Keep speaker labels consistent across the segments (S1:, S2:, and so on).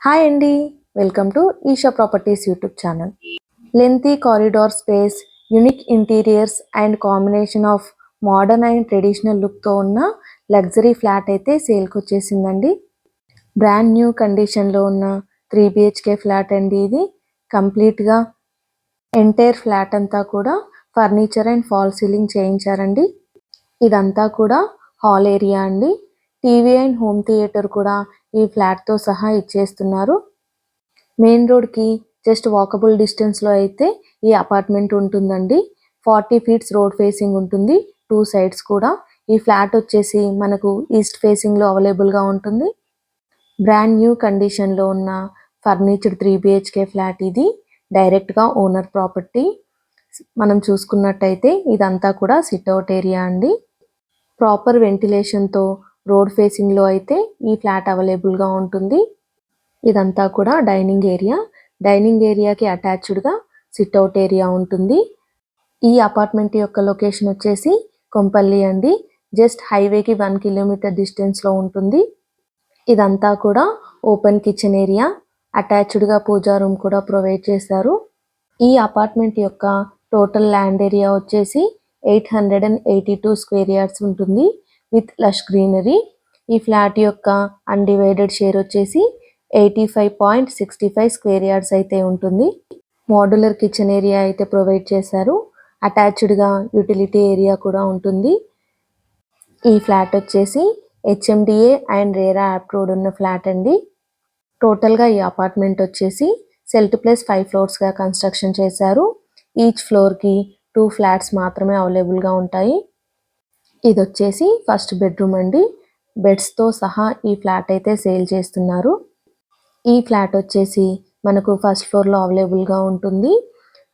S1: Hi అండి, welcome to Eesha properties YouTube channel. Lengthy corridor space, unique interiors and combination of modern and traditional లుక్తో ఉన్న luxury flat అయితే సేల్కి వచ్చేసిందండి. Brand new కండిషన్లో ఉన్న 3 BHK ఫ్లాట్ అండి. ఇది కంప్లీట్గా ఎంటైర్ ఫ్లాట్ అంతా కూడా ఫర్నిచర్ అండ్ ఫాల్ సీలింగ్ చేయించారండి. ఇదంతా కూడా హాల్ ఏరియా అండి. టీవీ అండ్ హోమ్ థియేటర్ కూడా ఈ ఫ్లాట్తో సహా ఇచ్చేస్తున్నారు. మెయిన్ రోడ్కి జస్ట్ వాకబుల్ డిస్టెన్స్లో అయితే ఈ అపార్ట్మెంట్ ఉంటుందండి. 40 feet రోడ్ ఫేసింగ్ ఉంటుంది, 2 sides కూడా. ఈ ఫ్లాట్ వచ్చేసి మనకు ఈస్ట్ ఫేసింగ్లో అవైలబుల్గా ఉంటుంది. బ్రాండ్ న్యూ కండిషన్లో ఉన్న ఫర్నిచర్ 3 BHK ఫ్లాట్ ఇది. డైరెక్ట్గా ఓనర్ ప్రాపర్టీ. మనం చూసుకున్నట్టయితే ఇదంతా కూడా సిట్అవుట్ ఏరియా అండి. ప్రాపర్ వెంటిలేషన్తో రోడ్ ఫేసింగ్లో అయితే ఈ ఫ్లాట్ అవైలబుల్గా ఉంటుంది. ఇదంతా కూడా డైనింగ్ ఏరియా. డైనింగ్ ఏరియాకి అటాచ్డ్గా సిట్అవుట్ ఏరియా ఉంటుంది. ఈ అపార్ట్మెంట్ యొక్క లొకేషన్ వచ్చేసి కొంపల్లి అండి. జస్ట్ హైవేకి 1 kilometer డిస్టెన్స్లో ఉంటుంది. ఇదంతా కూడా ఓపెన్ కిచెన్ ఏరియా. అటాచ్డ్గా పూజా రూమ్ కూడా ప్రొవైడ్ చేశారు. ఈ అపార్ట్మెంట్ యొక్క టోటల్ ల్యాండ్ ఏరియా వచ్చేసి 882 square yards ఉంటుంది విత్ లష్ గ్రీనరీ. ఈ ఫ్లాట్ యొక్క అన్డివైడెడ్ షేర్ వచ్చేసి 85.65 square yards అయితే ఉంటుంది. మోడ్యులర్ కిచెన్ ఏరియా అయితే ప్రొవైడ్ చేశారు. అటాచ్డ్గా యూటిలిటీ ఏరియా కూడా ఉంటుంది. ఈ ఫ్లాట్ వచ్చేసి HMDA అండ్ రేరా అప్రూవ్డ్ ఉన్న ఫ్లాట్ అండి. టోటల్గా ఈ అపార్ట్మెంట్ వచ్చేసి సెల్ట్ ప్లస్ 5 floors కన్స్ట్రక్షన్ చేశారు. ఈచ్ ఫ్లోర్కి 2 flats మాత్రమే అవైలబుల్గా ఉంటాయి. ఇది వచ్చేసి ఫస్ట్ బెడ్రూమ్ అండి. బెడ్స్తో సహా ఈ ఫ్లాట్ అయితే సేల్ చేస్తున్నారు. ఈ ఫ్లాట్ వచ్చేసి మనకు ఫస్ట్ ఫ్లోర్లో అవైలబుల్గా ఉంటుంది.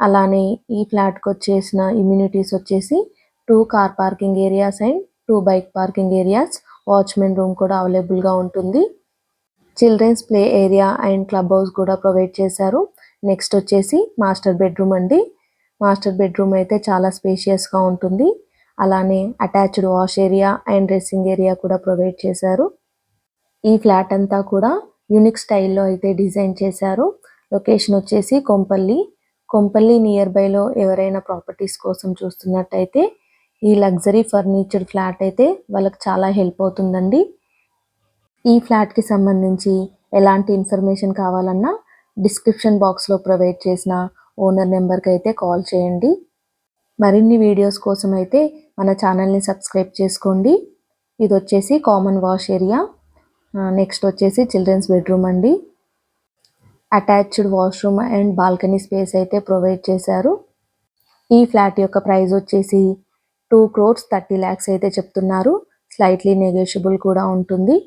S1: అలానే ఈ ఫ్లాట్కి వచ్చేసిన ఇమ్యూనిటీస్ వచ్చేసి 2 car parking areas and 2 bike parking areas, watchman room కూడా అవైలబుల్గా ఉంటుంది. Children's play area and club house కూడా ప్రొవైడ్ చేశారు. నెక్స్ట్ వచ్చేసి మాస్టర్ బెడ్రూమ్ అండి. మాస్టర్ బెడ్రూమ్ అయితే చాలా స్పేషియస్గా ఉంటుంది. అలానే attached wash area and dressing area కూడా ప్రొవైడ్ చేశారు. ఈ ఫ్లాట్ అంతా కూడా యూనిక్ స్టైల్లో అయితే డిజైన్ చేశారు. లొకేషన్ వచ్చేసి కొంపల్లి. కొంపల్లి నియర్ బైలో ఎవరైనా ప్రాపర్టీస్ కోసం చూస్తున్నట్టయితే ఈ లగ్జరీ ఫర్నిచర్ ఫ్లాట్ అయితే వాళ్ళకి చాలా హెల్ప్ అవుతుందండి. ఈ ఫ్లాట్కి సంబంధించి ఎలాంటి ఇన్ఫర్మేషన్ కావాలన్నా డిస్క్రిప్షన్ బాక్స్లో ప్రొవైడ్ చేసిన ఓనర్ నెంబర్కి అయితే కాల్ చేయండి. మరిన్ని వీడియోస్ కోసం అయితే మన ఛానల్ని సబ్స్క్రైబ్ చేసుకోండి. ఇది వచ్చేసి కామన్ వాష్ ఏరియా. నెక్స్ట్ వచ్చేసి చిల్డ్రన్స్ బెడ్రూమ్ అండి. Attached washroom and balcony space అయితే ప్రొవైడ్ చేశారు. ఈ ఫ్లాట్ యొక్క ప్రైస్ వచ్చేసి 2,30 lakhs అయితే చెప్తున్నారు. స్లైట్లీ నెగోషియబుల్ కూడా ఉంటుంది.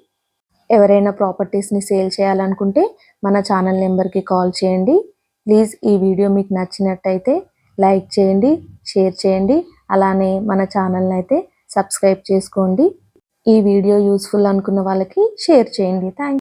S1: ఎవరైనా ప్రాపర్టీస్ని సేల్ చేయాలనుకుంటే మన ఛానల్ నెంబర్కి కాల్ చేయండి. ప్లీజ్ ఈ వీడియో మీకు నచ్చినట్టయితే లైక్ చేయండి, షేర్ చేయండి. అలానే మన ఛానల్ని అయితే సబ్స్క్రైబ్ చేసుకోండి. ఈ వీడియో యూస్ఫుల్ అనుకున్న వాళ్ళకి షేర్ చేయండి. థ్యాంక్